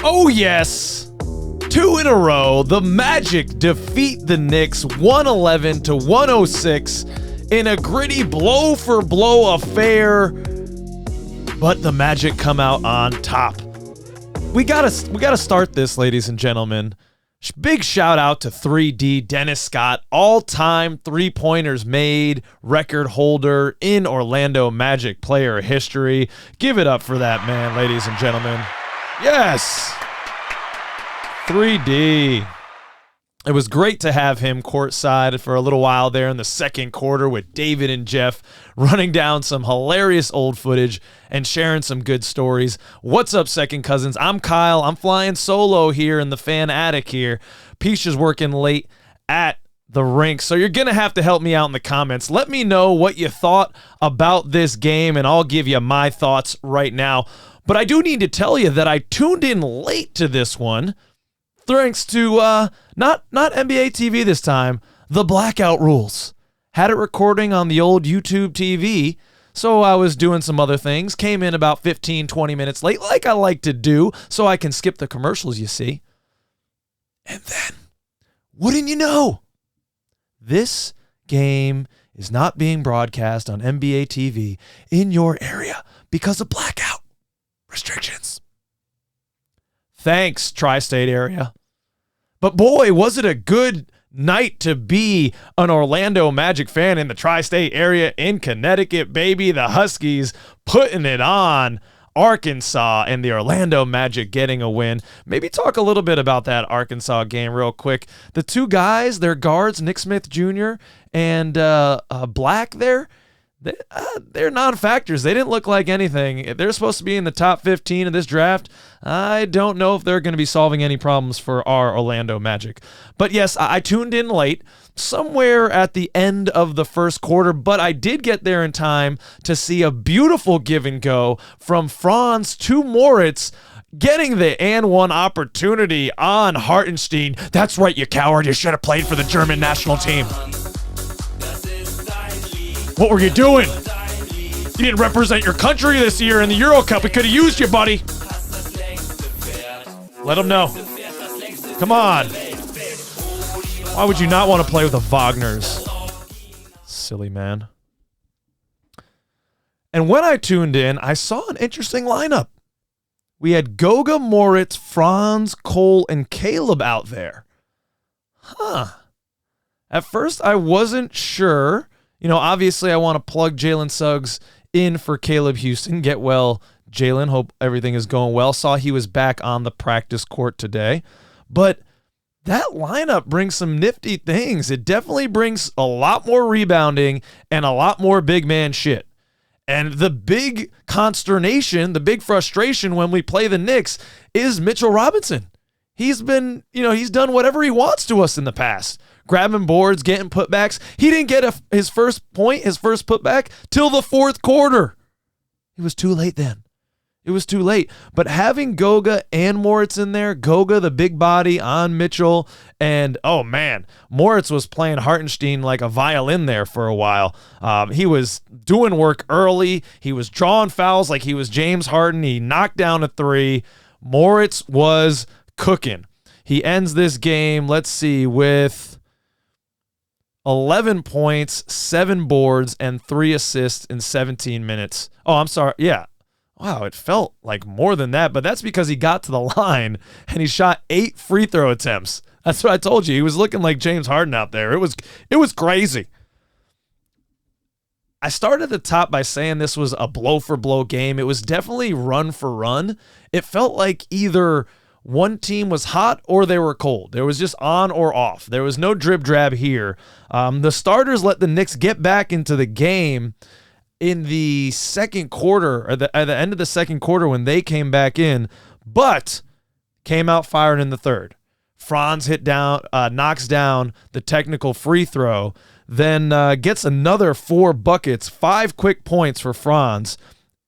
Oh yes, 2 in a row. The Magic defeat the Knicks 111 to 106 in a gritty blow-for-blow affair, but the Magic come out on top. We gotta start this, ladies and gentlemen. Big shout out to 3D Dennis Scott, all-time three-pointers made record holder in Orlando Magic player history. Give it up for that man, ladies and gentlemen. Yes, 3D. It was great to have him courtside for a little while there in the second quarter with David and Jeff running down some hilarious old footage and sharing some good stories. What's up, second cousins? I'm Kyle. I'm flying solo here in the fan attic here. Peach is working late at the rink, so you're going to have to help me out in the comments. Let me know what you thought about this game, and I'll give you my thoughts right now. But I do need to tell you that I tuned in late to this one, thanks to not NBA TV this time, the blackout rules. Had it recording on the old YouTube TV, so I was doing some other things. Came in about 15, 20 minutes late, like I like to do, so I can skip the commercials, you see. And then, wouldn't you know, this game is not being broadcast on NBA TV in your area because of blackout restrictions. Thanks, tri-state area. But boy, was it a good night to be an Orlando Magic fan in the tri-state area in Connecticut, baby. The Huskies putting it on Arkansas and the Orlando Magic getting a win. Maybe talk a little bit about that Arkansas game real quick. The two guys, their guards, Nick Smith Jr. and Black there, they're non-factors. They didn't look like anything. They're supposed to be in the top 15 of this draft. I don't know if they're going to be solving any problems for our Orlando Magic. But yes, I tuned in late, somewhere at the end of the first quarter, but I did get there in time to see a beautiful give and go from Franz to Moritz, getting the and one opportunity on Hartenstein. That's right, you coward. You should have played for the German national team. What were you doing? You didn't represent your country this year in the Euro Cup. We could have used you, buddy. Let them know. Come on. Why would you not want to play with the Wagners? Silly man. And when I tuned in, I saw an interesting lineup. We had Goga, Moritz, Franz, Cole, and Caleb out there. At first, I wasn't sure. You know, obviously I want to plug Jalen Suggs in for Caleb Houston. Get well, Jalen. Hope everything is going well. Saw he was back on the practice court today. But that lineup brings some nifty things. It definitely brings a lot more rebounding and a lot more big man shit. And the big consternation, the big frustration when we play the Knicks is Mitchell Robinson. He's been, he's done whatever he wants to us in the past. Grabbing boards, getting putbacks. He didn't get his first putback, till the fourth quarter. It was too late then. It was too late. But having Goga and Moritz in there, Goga, the big body on Mitchell, and, oh, man, Moritz was playing Hartenstein like a violin there for a while. He was doing work early. He was drawing fouls like he was James Harden. He knocked down a three. Moritz was cooking. He ends this game, let's see, with 11 points, 7 boards, and 3 assists in 17 minutes. Oh, I'm sorry. Yeah. Wow, it felt like more than that, but that's because he got to the line and he shot 8 free throw attempts. That's what I told you. He was looking like James Harden out there. It was crazy. I started at the top by saying this was a blow-for-blow game. It was definitely run for run. It felt like either one team was hot or they were cold. There was just on or off. There was no drib-drab here. The starters let the Knicks get back into the game in the second quarter, or at the end of the second quarter when they came back in, but came out firing in the third. Franz knocks down the technical free throw, then gets another 4 buckets, 5 quick points for Franz,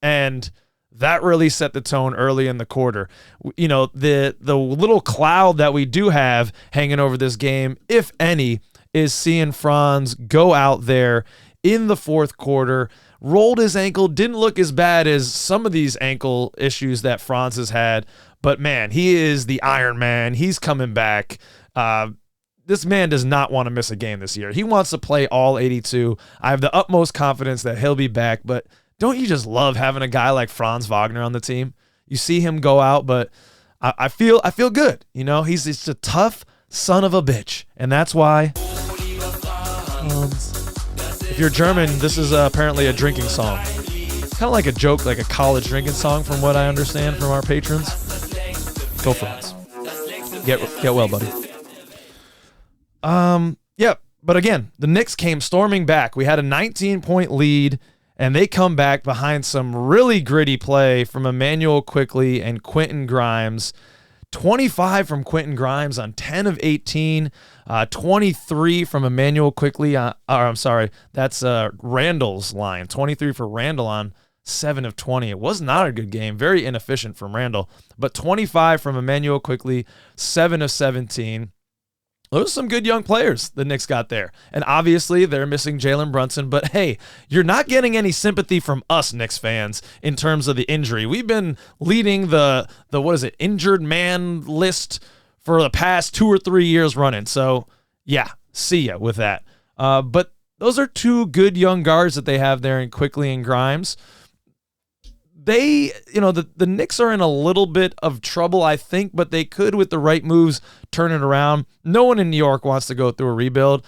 and that really set the tone early in the quarter. The little cloud that we do have hanging over this game, if any, is seeing Franz go out there in the fourth quarter, rolled his ankle, didn't look as bad as some of these ankle issues that Franz has had, but man, he is the Iron Man. He's coming back. This man does not want to miss a game this year. He wants to play all 82. I have the utmost confidence that he'll be back, but don't you just love having a guy like Franz Wagner on the team? You see him go out, but I feel good. You know, he's just a tough son of a bitch, and that's why. If you're German, this is apparently a drinking song. Kind of like a joke, like a college drinking song, from what I understand from our patrons. Go Franz. Get well, buddy. Yeah, but again, the Knicks came storming back. We had a 19-point lead, and they come back behind some really gritty play from Immanuel Quickley and Quentin Grimes. 25 from Quentin Grimes on 10 of 18. 23 from Immanuel Quickley. That's Randall's line. 23 for Randall on 7 of 20. It was not a good game. Very inefficient from Randall. But 25 from Immanuel Quickley, 7 of 17. Those are some good young players the Knicks got there. And obviously, they're missing Jalen Brunson. But hey, you're not getting any sympathy from us Knicks fans in terms of the injury. We've been leading the injured man list for the past 2 or 3 years running. So, yeah, see ya with that. But those are two good young guards that they have there in Quickley and Grimes. The Knicks are in a little bit of trouble, I think, but they could, with the right moves, turn it around. No one in New York wants to go through a rebuild.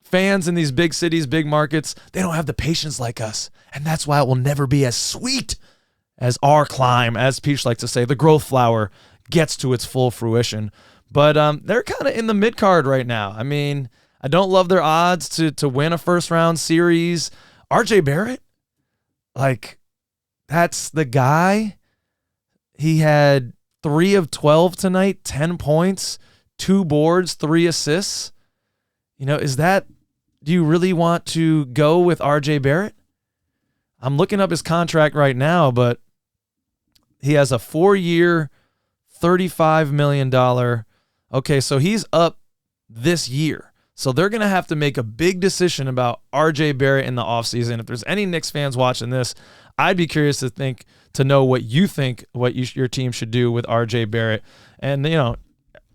Fans in these big cities, big markets, they don't have the patience like us. And that's why it will never be as sweet as our climb, as Peach likes to say, the growth flower gets to its full fruition. But they're kind of in the mid-card right now. I mean, I don't love their odds to win a first-round series. RJ Barrett, that's the guy. He had 3 of 12 tonight, 10 points, 2 boards, 3 assists. Do you really want to go with RJ Barrett? I'm looking up his contract right now, but he has a 4-year, $35 million. Okay, so he's up this year. So they're going to have to make a big decision about RJ Barrett in the offseason. If there's any Knicks fans watching this, I'd be curious to know what you think, your team should do with RJ Barrett. And,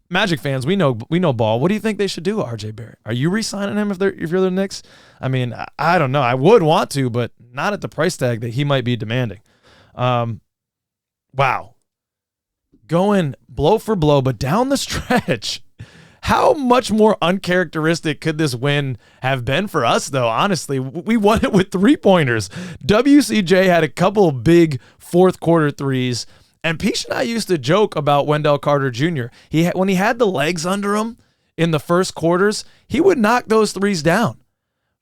Magic fans, we know ball. What do you think they should do with RJ Barrett? Are you re-signing him if you're the Knicks? I mean, I don't know. I would want to, but not at the price tag that he might be demanding. Wow. Going blow for blow, but down the stretch, how much more uncharacteristic could this win have been for us, though? Honestly, we won it with 3-pointers. WCJ had a couple of big fourth-quarter threes, and Peach and I used to joke about Wendell Carter Jr. When he had the legs under him in the first quarters, he would knock those threes down.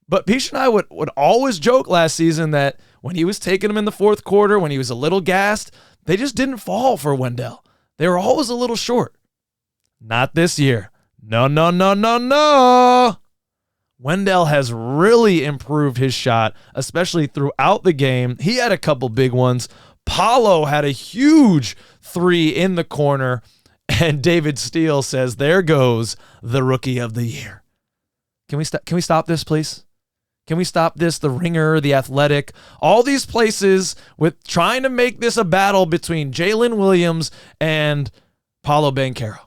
But Peach and I would always joke last season that when he was taking them in the fourth quarter, when he was a little gassed, they just didn't fall for Wendell. They were always a little short. Not this year. No. Wendell has really improved his shot, especially throughout the game. He had a couple big ones. Paolo had a huge 3 in the corner, and David Steele says, "There goes the Rookie of the Year." Can we stop this, please? Can we stop this? The Ringer, The Athletic, all these places with trying to make this a battle between Jalen Williams and Paolo Banchero.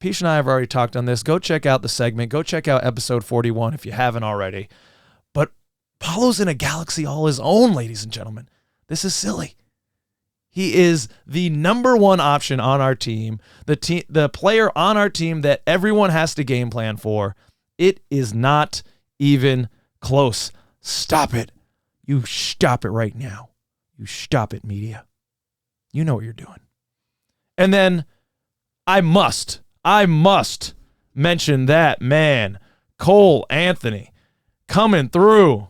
Peach and I have already talked on this. Go check out the segment. Go check out episode 41 if you haven't already. But Paolo's in a galaxy all his own, ladies and gentlemen. This is silly. He is the number one option on our team, the player on our team that everyone has to game plan for. It is not even close. Stop it. You stop it right now. You stop it, media. You know what you're doing. And then I must mention that man, Cole Anthony, coming through.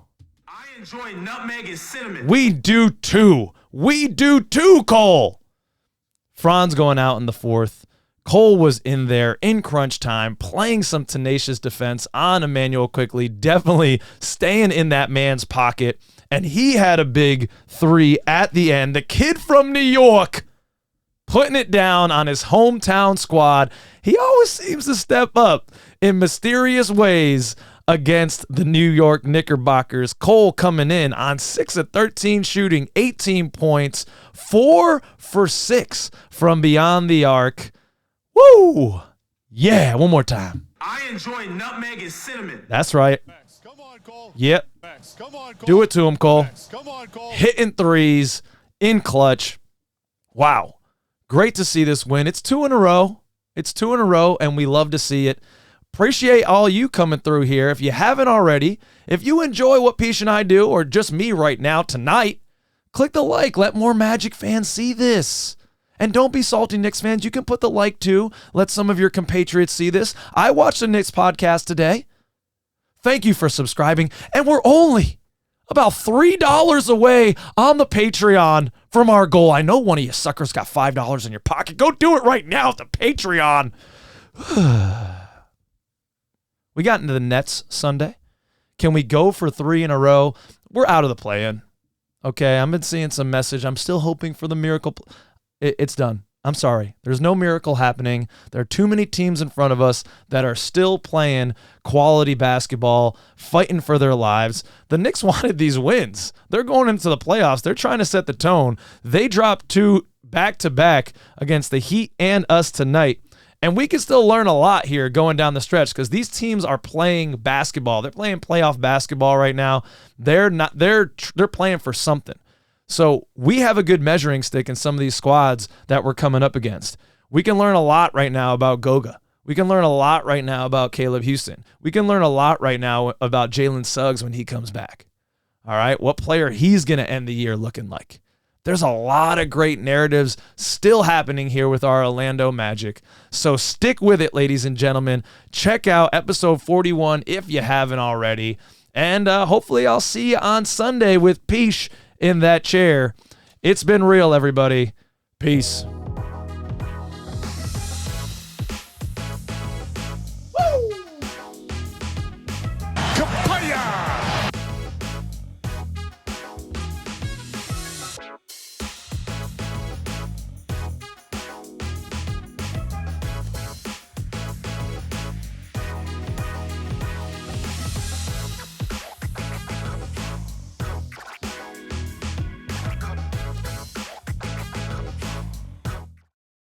I enjoy nutmeg and cinnamon. We do too, Cole. Franz going out in the fourth. Cole was in there in crunch time, playing some tenacious defense on Immanuel Quickley, definitely staying in that man's pocket. And he had a big 3 at the end. The kid from New York putting it down on his hometown squad. He always seems to step up in mysterious ways against the New York Knickerbockers. Cole coming in on 6 of 13 shooting, 18 points, 4 for 6 from beyond the arc. Woo! Yeah, one more time. I enjoy nutmeg and cinnamon. That's right. Come on, Cole. Yep. Come on, Cole. Do it to him, Cole. Come on, Cole. Hitting threes in clutch. Wow. Great to see this win. It's 2 in a row. It's 2 in a row, and we love to see it. Appreciate all you coming through here. If you haven't already, if you enjoy what Peach and I do, or just me right now tonight, click the like. Let more Magic fans see this. And don't be salty, Knicks fans. You can put the like too. Let some of your compatriots see this. I watched the Knicks podcast today. Thank you for subscribing. And we're only about $3 away on the Patreon from our goal. I know one of you suckers got $5 in your pocket. Go do it right now at the Patreon. We got into the Nets Sunday. Can we go for 3 in a row? We're out of the play-in. Okay, I've been seeing some message. I'm still hoping for the miracle. It's done. I'm sorry. There's no miracle happening. There are too many teams in front of us that are still playing quality basketball, fighting for their lives. The Knicks wanted these wins. They're going into the playoffs. They're trying to set the tone. They dropped 2 back-to-back against the Heat and us tonight. And we can still learn a lot here going down the stretch because these teams are playing basketball. They're playing playoff basketball right now. They're playing for something. So we have a good measuring stick in some of these squads that we're coming up against. We can learn a lot right now about Goga. We can learn a lot right now about Caleb Houston. We can learn a lot right now about Jalen Suggs when he comes back. All right, what player he's going to end the year looking like. There's a lot of great narratives still happening here with our Orlando Magic. So stick with it, ladies and gentlemen. Check out episode 41 if you haven't already. And hopefully I'll see you on Sunday with Peach in that chair. It's been real, everybody. Peace.